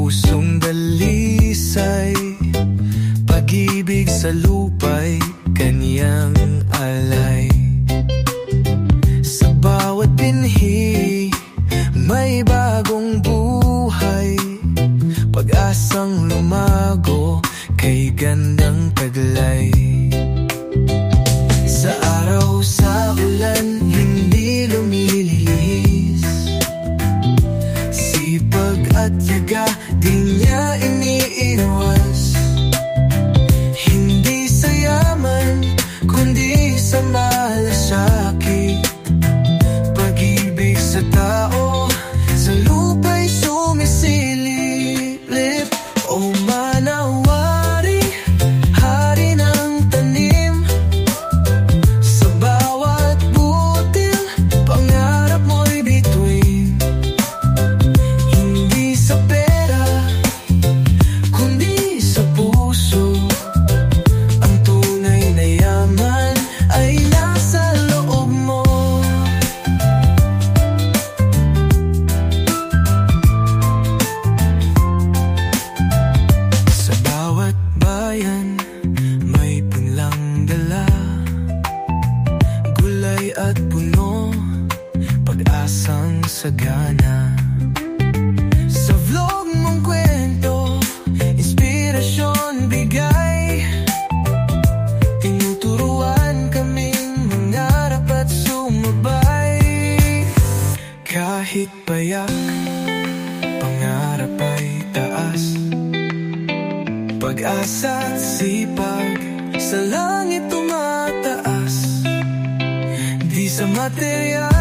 pusong dalisay, pag-ibig sa lupa'y kanyang alay. Sa bawat binhi may bagong buhay, pag-asang lumago kay gandang taglay. Sa araw, sa ulan, hindi lumilihis, sipag at yaga di niya iniiwas. Hindi sa yaman, kundi sa malasakit, pag-ibig sa tao, sa lupa'y sumisilip. O manawari, hari ng tanim, sa bawat butil, pangarap mo'y bituin. Hindi sa pera, kundi sa puso, ang tunay na yaman ay nasa loob mo. Sa bawat bayan may punlang dala, gulay at puno, pag-asang sagana. Sa vlog mong kwento, inspirasyon bigay, tinuturuan kaming mangarap at sumabay. Kahit payak, pangarap ay taas, pag-asa at sipag sa langit tumataas. Di sa material